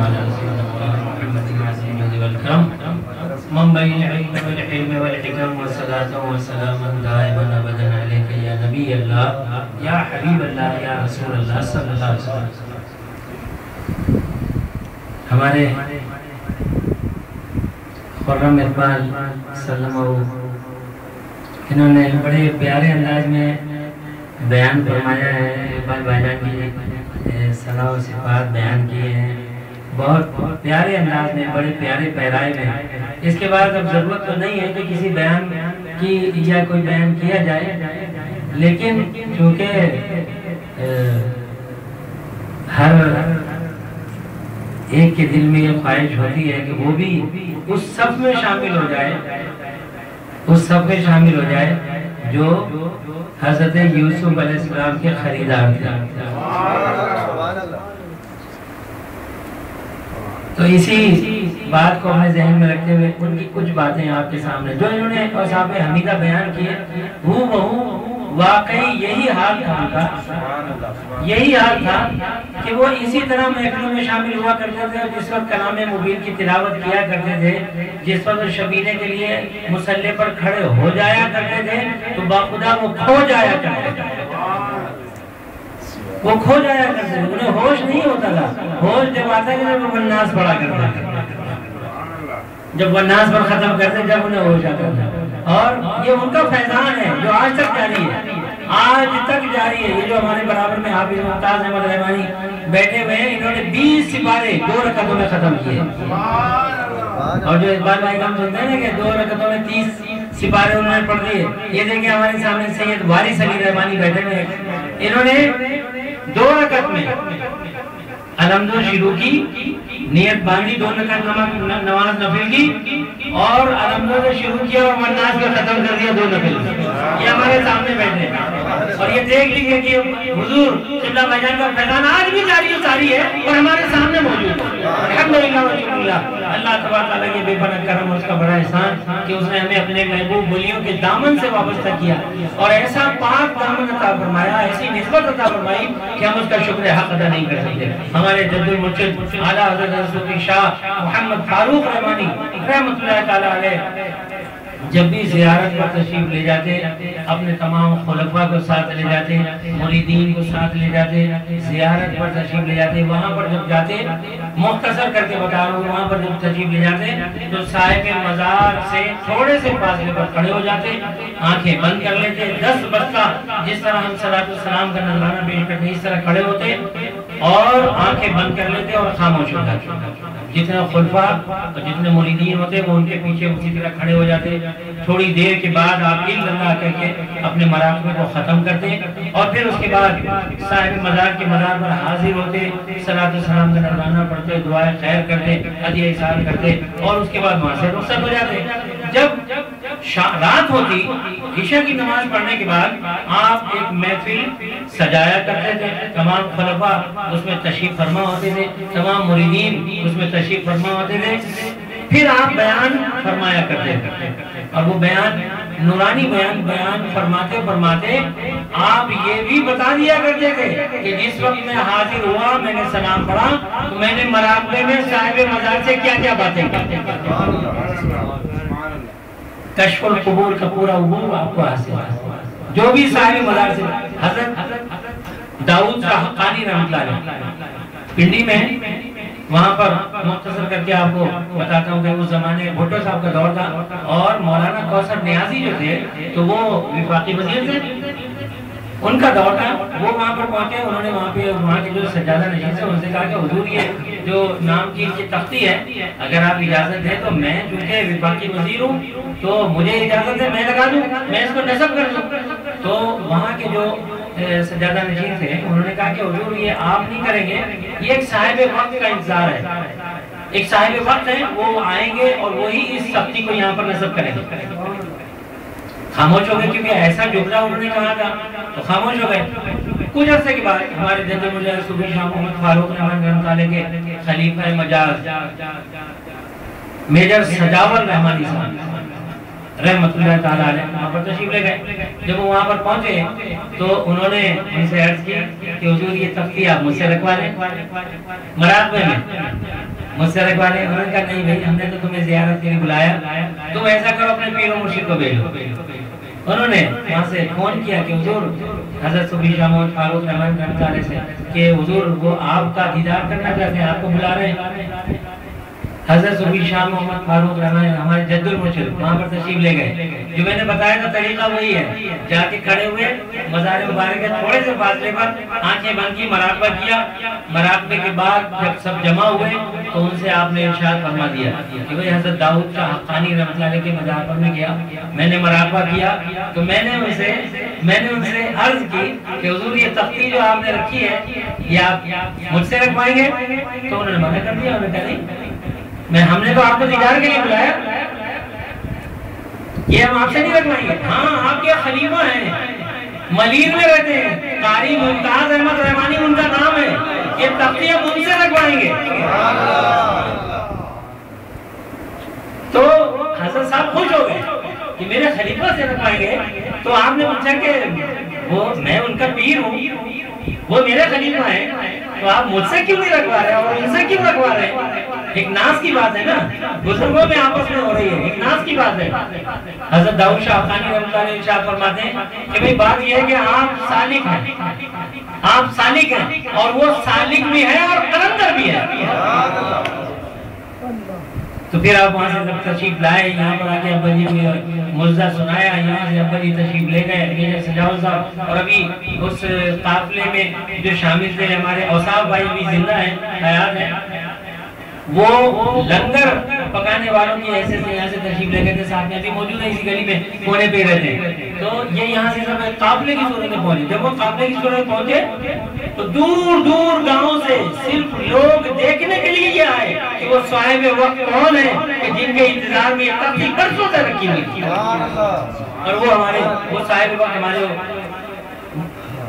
علی سیدنا محمد العظیم والکرم منبع العلم والحلم والحکم والصلاة والسلام دائما ابدا علیک یا نبی اللہ یا حبیب اللہ یا رسول اللہ صلی اللہ علیہ وسلم۔ ہمارے خرم اقبال سلم انہوں نے بڑے پیارے انداز میں بیان فرمایا ہے، اقبال بھائی جان کی صلاح و صفات بیان کیے ہیں بہت پیارے انداز میں، بڑے پیارے پیرائے میں۔ اس کے بعد اب ضرورت تو نہیں ہے کہ کسی بیان کی یا کوئی بیان کیا جائے، لیکن چونکہ ہر ایک کے دل میں یہ خواہش ہوتی ہے کہ وہ بھی اس صف میں شامل ہو جائے، اس صف میں شامل ہو جائے جو حضرت یوسف علیہ السلام کے خریدار تھے۔ تو اسی بات کو ہمیں ذہن میں رکھتے ہوئے ان کی کچھ باتیں آپ کے سامنے جو انہوں نے اوصاف حمیدہ بیان کیے، وہ واقعی یہی حال تھا ان کا، یہی حال تھا کہ وہ اسی طرح محفلوں میں شامل ہوا کرتے تھے، جس وقت کلام مبین کی تلاوت کیا کرتے تھے، جس وقت شبینے کے لیے مصلی پر کھڑے ہو جایا کرتے تھے تو باخدا وہ کھو جایا کرتے تھے، وہ کھو جایا کرتے تھے، انہیں ہوش نہیں ہوتا تھا۔ ہوش جب آتا ہے جب وہ والناس پڑھا کرتے تھے، جب والناس پر ختم کرتے جب انہیں ہوش آتا تھا۔ اور یہ ان کا فیضان ہے جو آج تک جاری ہے، آج تک جاری ہے۔ یہ جو ہمارے برابر میں حافظ ممتاز احمد رحمانی بیٹھے ہوئے ہیں، انہوں نے 20 سپارے 2 رکعتوں میں ختم کیے، اور جو اقبال بھائی ہم سنتے ہیں نا کہ 2 رکعتوں میں 30 سپارے انہوں نے پڑھ دیے۔ یہ دیکھیں ہمارے سامنے سید وارث علی رحمانی بیٹھے ہوئے ہیں، انہوں نے 2 رکعت میں الحمد شروع کی، نیت باندھی، 2 رکعت نماز نفل کی، اور الحمد شروع کیا اور والناس کو ختم کر دیا 2 نفل۔ یہ ہمارے سامنے بیٹھے ہیں، اور یہ دیکھ لیجئے کہ حضور قبلہ بھائی جان کا فیضان آج بھی جاری و ساری ہے اور ہمارے سامنے موجود ہے۔ الحمدللہ والشکرللہ، اللہ تبارک تعالیٰ کے بے پناہ کرم اور اس کا بڑا احسان کہ اس نے ہمیں اپنے محبوب ولیوں کے دامن سے وابستہ کیا اور ایسا پاک دامن عطا فرمایا، ایسی نسبت عطا فرمائی کہ ہم اس کا شکر حق ادا نہیں کر سکتے۔ ہمارے جد المرشد اعلیٰ حضرت رسول شاہ محمد فاروق رحمانی رحمۃ اللہ تعالیٰ علیہ جب بھی زیارت پر تشریف لے جاتے، اپنے تمام خلفاء کو ساتھ لے جاتے، مریدین کو ساتھ لے جاتے، زیارت پر تشریف لے جاتے، وہاں پر جب جاتے، مختصر کر کے بتا رہا ہوں، وہاں پر جب تشریف لے جاتے تو صاحب مزار سے تھوڑے سے فاصلے پر کھڑے ہو جاتے، آنکھیں بند کر لیتے، 10 بستہ جس طرح ہم صلاۃ السلام کا نذرانہ پیش کرتے اس طرح کھڑے ہوتے اور آنکھیں بند کر لیتے اور خاموش ہو جاتے۔ جتنے خلفاء اور جتنے مریدین ہوتے وہ ان کے پیچھے اسی طرح کھڑے ہو جاتے۔ تھوڑی دیر کے بعد آپ اللہ کہہ کے اپنے مراقبے کو ختم کرتے اور پھر اس کے بعد صاحب مزار کے مزار پر حاضر ہوتے، صلاۃ السلام کا نذرانہ پڑھتے، دعائے خیر کرتے، ہدیہ اظہار کرتے اور اس کے بعد وہاں سے رخصت ہو جاتے۔ جب رات ہوتی، عشاء کی نماز پڑھنے کے بعد آپ ایک محفل سجایا کرتے تھے، تمام خلفاء اس میں تشریف فرما ہوتے تھے، تمام مریدین اس میں تشریف فرما ہوتے تھے، پھر آپ بیان فرمایا کرتے تھے اور وہ بیان نورانی بیان فرماتے فرماتے آپ یہ بھی بتا دیا کرتے تھے کہ جس وقت میں حاضر ہوا، میں نے سلام پڑھا تو میں نے مراقبے میں صاحب مزار سے کیا کیا باتیں کی۔ کشف القبور کا پورا عبور آپ کو حاصل ہے، جو بھی صاحب مزار سے۔ حضرت داؤد شاہ حقانی رحمۃ اللہ علیہ پنڈی میں، وہاں پر مختصر کر کے آپ کو بتاتا ہوں کہ اس زمانے بھٹو صاحب کا دور تھا اور مولانا کوثر نیازی جو تھے تو وہ وفاقی وزیر تھے، ان کا دور تھا۔ وہ وہاں پر پہنچے، انہوں نے وہاں کے جو سجادہ نشین سے ان سے کہا کہ حضور یہ جو نام کی تختی ہے اگر آپ اجازت دیں تو میں چونکہ وفاقی وزیر ہوں تو مجھے اجازت ہے میں لگا دوں، میں اس کو نصب کر دوں۔ تو وہاں کے جو سجادہ نشین تھے انہوں نے کہا کہ حضور یہ آپ نہیں کریں گے، یہ ایک صاحب وقت کا انتظار ہے، ایک صاحب وقت ہے، وہ آئیں گے اور وہی اس تختی کو یہاں پر نصب کریں گے۔ خاموش ہو گئے کیونکہ ایسا جملہ انہوں نے کہا تھا تو خاموش ہو گئے۔ کچھ عرصے کے بعد ہمارے جد مجاہد صوفی شاہ محمد فاروق رحمانی رحمۃ اللہ کے خلیفہ مجاز میجر سجاور رحمانی صاحب رحمۃ اللہ تعالیٰ علیہ وہاں پر تشریف لے گئے۔ جب وہ وہاں پر پہنچے تو انہوں نے ان سے عرض کی کہ حضور یہ تختی آپ مجھ سے رکھوا لیں مراقبے میں۔ مجھ سے رکھوانے انہوں نے کہا نہیں بھائی ہم نے تو تمہیں زیارت کے لیے بلایا، تم ایسا کرو اپنے پیر و مرشد کو بھیجو۔ انہوں نے وہاں سے فون کیا کہ حضور حضرت صوفی شاہ محمد فاروق رحمانی رحمۃ اللہ علیہ سے کہ حضور وہ آپ کا دیدار کرنا چاہتے ہیں، آپ کو بلا رہے ہیں۔ حضرت صوفی شاہ محمد فاروق رحمانی ہمارے جد المرشد وہاں پر تشریف لے گئے۔ جو میں نے بتایا تھا طریقہ وہی ہے، جا کے کھڑے ہوئے مزار مبارک کے تھوڑے سے فاصلے پر آنکھیں بند کی، مراقبہ کیا۔ مراقبے کے بعد جب سب جمع ہوئے تو ان سے آپ نے ارشاد فرما دیا کہ بھئی حضرت داؤد شاہ حقانی رحمۃ اللہ علیہ کے مزار پر میں گیا، میں نے مراقبہ کیا تو میں نے ان سے عرض کی کہ حضور یہ تختی جو آپ نے رکھی ہے یہ آپ مجھ سے رکھوائیں گے؟ تو انہوں نے منع کر دیا، انہوں نے کہا نہیں، ہم نے تو آپ کو دیدار کے لیے بلایا، یہ ہم آپ سے نہیں رکھوائیں گے۔ ہاں آپ کے خلیفہ ہیں، ملیر میں رہتے ہیں، قاری ممتاز احمد رحمانی ان کا نام ہے، یہ تختی ہم ان سے رکھوائیں گے۔ تو حضرت صاحب خوش ہو گئے کہ میرے خلیفہ سے رکھوائیں گے۔ تو آپ نے پوچھا کہ وہ میں ان کا پیر ہوں، وہ میرے خلیفہ ہیں، تو آپ مجھ سے کیوں نہیں رکھوا رہے اور ان سے کیوں رکھوا رہے ہیں؟ ایک ناز کی بات ہے نا، بزرگوں میں آپس میں ہو رہی ہے، ایک ناز کی بات ہے۔ حضرت داؤد شاہ حقانی رحمۃ اللہ علیہ ارشاد فرماتے ہیں کہ بھئی بات یہ ہے کہ آپ سالک ہیں، آپ سالک ہیں، اور وہ سالک بھی ہے اور قلندر بھی ہے۔ تو پھر آپ وہاں سے جب تشریف لائے، یہاں پر آ کے ابا جی کو ملزہ سنایا، یہاں سے ابا جی تشریف لے گئے میجر سجاول صاحب، اور ابھی اس قافلے میں جو شامل تھے ہمارے اوصاف بھائی بھی زندہ ہیں، حیات ہیں، وہ لنگر پکانے والوں کی حیثیت سے یہاں سے تشریف لے گئے تھے، ساتھ میں ابھی موجود ہے اسی گلی میں کونے پہ رہتے ہیں۔ تو یہ یہاں سے سب قافلے کی صورت میں پہنچے۔ جب وہ قافلے کی صورت میں پہنچے تو دور دور گاؤں سے صرف لوگ دیکھنے کے لیے یہ آئے کہ وہ صاحب وقت کون ہے کہ جن کے انتظار میں یہ تختی برسوں سے رکھی ہوئی تھی، اور وہ صاحب وقت ہمارے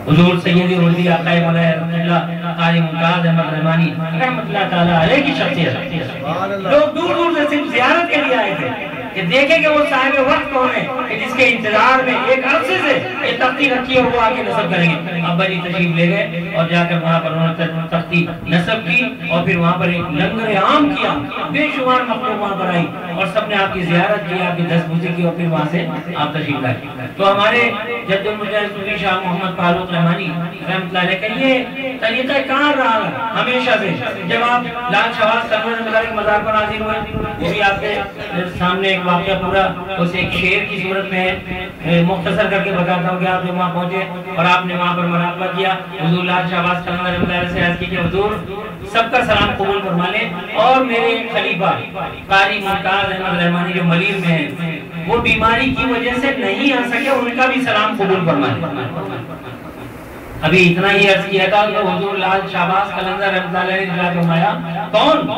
حضور سیدی رضی آقا مولا رحمت اللہ قاری ممتاز احمد رحمانی رحمت اللہ تعالی علیہ کی شخصیت۔ لوگ دور دور سے صرف زیارت کے لیے آئے تھے کہ دیکھیں کہ وہ صاحب وقت کون ہے کہ جس کے انتظار میں ایک عرصے سے یہ تختی رکھی اور وہ آگے نصب کریں گے۔ ابا جی تشریف لے گئے اور جا کر وہاں پر انہوں نے تختی نصب کی، اور پھر وہاں پر ایک لنگر عام کیا، بے شمار مخلوق وہاں پر آئی اور سب نے آپ کی زیارت کی، آپ کی دستبوسی کی، اور پھر وہاں سے آپ تشریف لائے۔ تو ہمارے جد المجاہد صوفی شاہ محمد فاروق رحمانی رحمۃ اللہ علیہ کا یہ طریقہ کار رہا ہمیشہ سے۔ جب آپ لال شہباز قلندر کے مزار پر حاضر ہوئے، وہ بھی آپ کے سامنے ایک واقعہ پورا اسے ایک شعر کی صورت میں ہے، مختصر کر کے بتاتا ہوں کہ آپ جب وہاں پہنچے اور آپ نے وہاں پر مراقبہ کیا، حضور لال شہباز قلندر رحمۃ اللہ علیہ سے عرض کی کہ حضور سب کا سلام قبول فرما لیں، اور میرے خلیفہ قاری ممتاز احمد رحمانی جو ملیر میں ہیں وہ بیماری کی وجہ سے نہیں آ سکے، ان کا بھی سلام قبول فرما لیں۔ ابھی اتنا ہی عرض کیا تھا کہ حضور لال شہباز قلندر رحمۃ اللہ علیہ نے فرمایا کون؟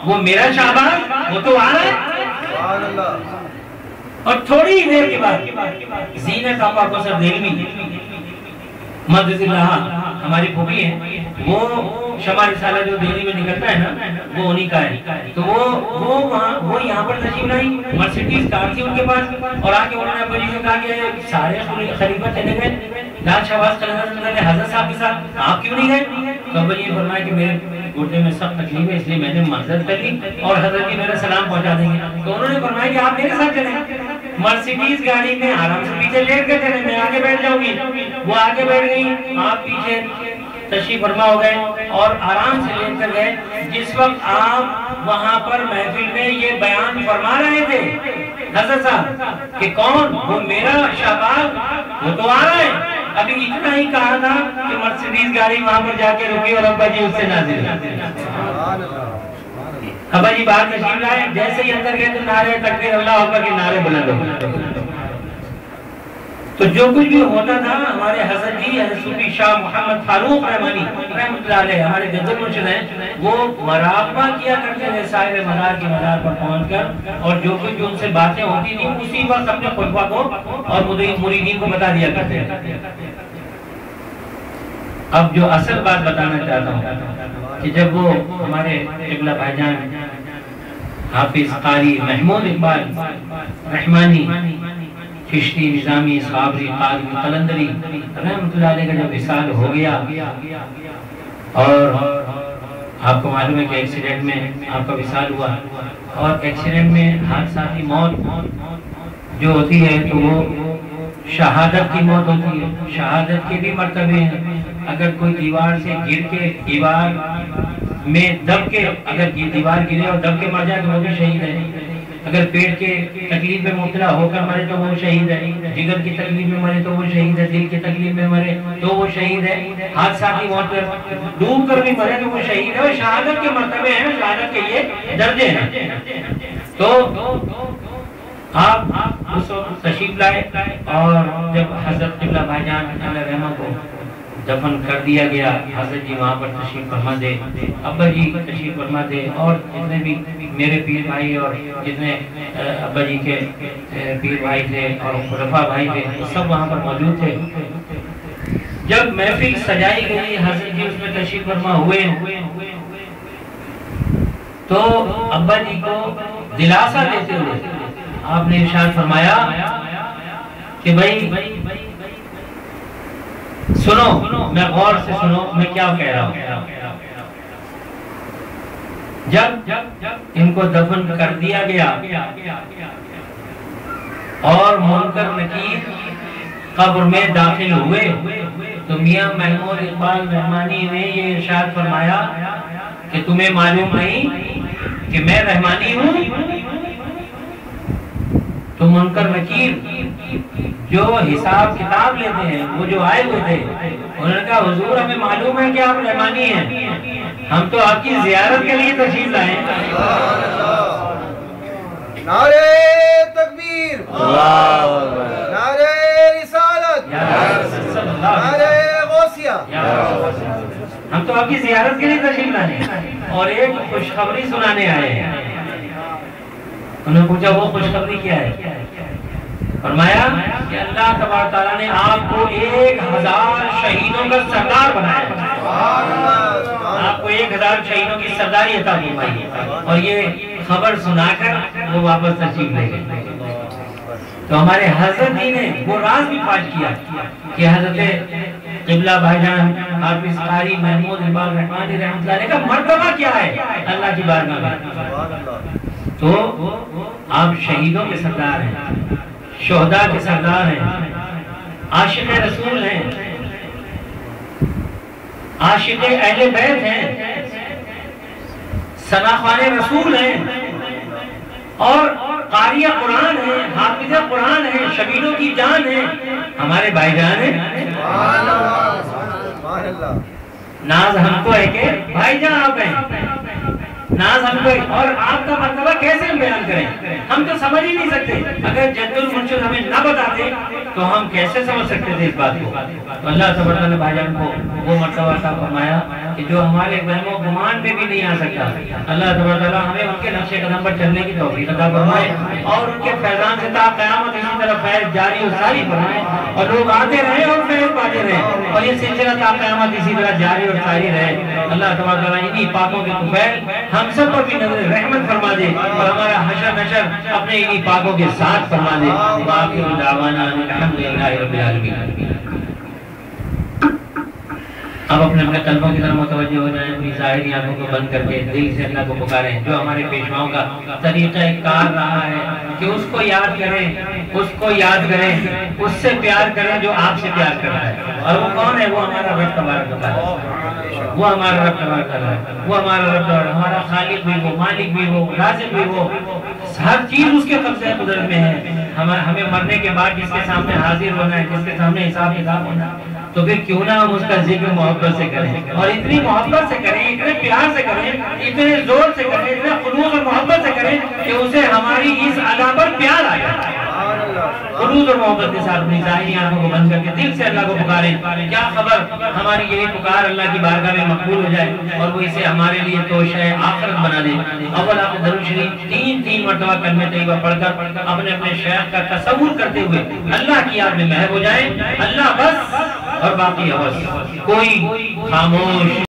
وہ میرا شہباز، وہ تو آ رہا ہے۔ اور تھوڑی ہی دیر کے بعد زینت آپا کوثر دہلوی مدد اللہ ہماری پھوپھی ہیں، وہ شمع رسالہ جو دہلی میں نکلتا ہے نا وہ انہی کا ہے، تو وہ یہاں پر تشریف لائی، مرسیڈیز کار تھی ان کے پاس، اور آ کے انہوں نے ابا جی سے کہا کہ سارے خلیفہ چلے گئے لال شہباز قلندر نے حضرت صاحب کے ساتھ، آپ کیوں نہیں گئے؟ تو ابا جی نے فرمایا کہ میرے گھٹنے میں سخت تکلیف ہے، اس لیے میں نے معذرت کر لی، اور حضرت جی میرا سلام پہنچا دیں گے۔ تو انہوں نے فرمایا کہ آپ میرے ساتھ چلیں، مرسیڈیز گاڑی میں آرام سے پیچھے لیٹ کر چلیں، میں آگے بیٹھ جاؤں گی۔ وہ آگے بیٹھ گئی، آپ پیچھے تشریف فرما ہو گئے اور آرام سے لیٹ کر گئے۔ جس وقت آپ وہاں پر محفل میں یہ بیان فرما رہے تھے حضرت صاحب کہ کون؟ وہ میرا شہباز، وہ تو آ رہا ہے۔ ابھی اتنا ہی کہا تھا کہ مرسیڈیز گاڑی وہاں پر جا کے رکی اور ابا جی اس سے نازل ہوئے۔ ابا جی باہر تشریف لائے، جیسے ہی اندر گئے تو نعرے تکبیر اللہ اکبر کے نعرے بلند ہو گئے۔ تو جو کچھ بھی ہوتا تھا ہمارے حضرت جی حضرت صوفی شاہ محمد فاروق رحمانی رحمۃ اللہ علیہ ہمارے جد المرشد ہیں، وہ مراقبہ کیا کرتے تھے صاحب مزار کے مزار پر پہنچ کر، اور جو کچھ جو ان سے باتیں ہوتی تھی اسی وقت اپنے خلفاء کو اور مریدین کو بتا دیا کرتے تھے۔ اب جو اصل بات بتانا چاہتا ہوں کہ جب وہ ہمارے قبلہ بھائی جان حافظ قاری محمود اقبال رحمانی چشتی نظامی صابری قاری قلندری رحمت اللہ علیہ کا جب وصال ہو گیا اور آپ کو معلوم ہے کہ ایکسیڈنٹ میں آپ کا وصال ہوا، اور ایکسیڈنٹ میں حادثاتی موت جو ہوتی ہے تو وہ شہادت کی موت ہوتی ہے۔ شہادت کے بھی مرتبے ہیں، اگر کوئی دیوار سے گر کے دیوار میں دب کے، اگر دیوار گرے اور دب کے مر جائے تو وہ بھی شہید ہے، اگر پیٹ کے تکلیف میں مبتلا ہو کر مرے تو وہ شہید ہے، جگر کی تکلیف میں مرے تو وہ شہید ہے، دل کی تکلیف میں مرے تو وہ شہید ہے، حادثاتی موت پر ڈوب کر بھی مرے تو وہ شہید ہے۔ اور شہادت کے مرتبے ہیں، شہادت کے یہ درجے ہیں۔ تو آپ اس وقت تشریف لائے، اور جب حضرت قبلہ بھائی جان علیہ رحمہ کو دفن کر دیا گیا، حضرت جی وہاں پر تشریف فرما دے، ابا جی تشریف فرما دے، اور جتنے بھی میرے پیر بھائی اور جتنے ابا جی کے پیر بھائی تھے اور خلفاء بھائی تھے، سب وہاں پر موجود تھے۔ جب محفل سجائی گئی، حضرت جی اس میں تشریف فرما ہوئے، تو ابا جی کو دلاسا دیتے ہوئے آپ نے ارشاد فرمایا کہ بھائی سنو، میں غور سے سنو میں کیا کہہ رہا ہوں۔ جب ان کو دفن کر دیا گیا اور منکر نکیر قبر میں داخل ہوئے، تو میاں محمود اقبال رحمانی نے یہ ارشاد فرمایا کہ تمہیں معلوم نہیں کہ میں رحمانی ہوں؟ تو منکر نکیر جو حساب کتاب لیتے ہیں، وہ جو آئے ہوئے تھے، انہوں نے کہا حضور ہمیں معلوم ہے کہ آپ رحمانی ہیں، ہم تو آپ کی زیارت کے لیے تشریف لائے ہیں۔ نعرہ تکبیر، نعرہ رسالت، نعرہ غوثیہ، ہم تو آپ کی زیارت کے لیے تشریف لائے ہیں اور ایک خوشخبری سنانے آئے ہیں۔ انہوں نے پوچھا وہ خوشخبری کیا ہے؟ فرمایا کہ اللہ تبارک تعالیٰ نے آپ کو 1000 شہیدوں کا سردار بنایا، آپ کو 1000 شہیدوں کی سرداری عطا فرمائی، اور یہ خبر سنا کر وہ واپس تشریف لے گئے۔ تو ہمارے حضرت جی نے وہ راز بھی پاش کیا کہ حضرت قبلہ بھائی جان حافظ قاری محمود اقبال رحمانی رحمۃ اللہ کا مرتبہ کیا ہے اللہ کی بارگاہ میں۔ تو آپ شہیدوں کے سردار ہیں، شہداء کے سردار ہیں، عاشق رسول ہیں، عاشق اہل بیت ہیں، ثناخوان رسول ہیں، اور قاری قرآن ہیں، حافظ قرآن ہیں، شبیلوں کی جان ہیں، ہمارے بھائی جان ہیں۔ ناز ہم کو ہے کہ بھائی جان آپ ہیں، ناز ہم کو، اور آپ کا مرتبہ کیسے ہم بیان کریں؟ ہم تو سمجھ ہی نہیں سکتے، اگر جد المنشد ہمیں نہ بتاتے تو ہم کیسے سمجھ سکتے تھے اس بات کو؟ تو اللہ تبارک نے بھائی جان کو وہ مرتبہ عطا فرمایا کہ جو ہمارے وہم و گمان پہ بھی نہیں آ سکتا۔ اللہ تبارک ہمیں ان کے نقش قدم پر چلنے کی توفیق عطا فرمائے، اور ان کے فیضان سے تا قیامت اسی طرح فیض جاری و ساری فرمائے، اور لوگ آتے رہے اور فیض پاتے رہے، اور یہ سلسلہ تا قیامت اسی طرح جاری اور ساری رہے۔ اللہ تبارک انہی پاکوں کے طفیل ہم سب پر بھی نظر رحمت فرما دے، اور ہمارا حشر نشر اپنے انہی پاکوں کے ساتھ فرما دے۔ وآخر دعوانا الحمدللہ رب العالمین۔ اب اپنے قلبوں کی طرف متوجہ ہو جائیں، اپنی ظاہری آنکھوں کو بند کر کے دل سے اللہ کو پکاریں۔ جو ہمارے پیشواؤں کا طریقہ کار رہا ہے کہ اس کو یاد کریں، اس کو یاد کریں، اس سے پیار کریں جو آپ سے پیار کر رہا ہے، اور وہ کون ہے؟ وہ ہمارا رب تبارک و تعالیٰ، وہ ہمارا رب تبارک و تعالیٰ، وہ ہمارا رب تبارک، ہمارا خالق بھی وہ، مالک بھی وہ، رازق بھی وہ، ہر چیز اس کے قبضہ قدرت میں ہے۔ ہمیں مرنے کے بعد جس کے سامنے حاضر ہونا ہے، جس کے سامنے حساب کتاب ہونا ہے، تو پھر کیوں نہ ہم اس کا ذکر محبت سے کریں، اور اتنی محبت سے کریں، اتنے پیار سے کریں، اتنے زور سے کریں، اتنے خلوص اور محبت سے کریں کہ اسے ہماری اس ادا پر پیار آ جائے۔ خلوص اور محبت کے ساتھ اپنی ظاہری آنکھوں کو بند کر کے دل سے اللہ کو پکاریں۔ کیا خبر ہماری یہی پکار اللہ کی بارگاہ میں مقبول ہو جائے، اور وہ اسے ہمارے لیے توشہ آخرت بنا دے۔ اول آپ درود شریف تین مرتبہ کلمہ طیبہ پڑھ کر اپنے شیخ کا تصور کرتے ہوئے اللہ کی یاد میں محو ہو جائیں۔ اللہ بس اور باقی حوث، کوئی خاموش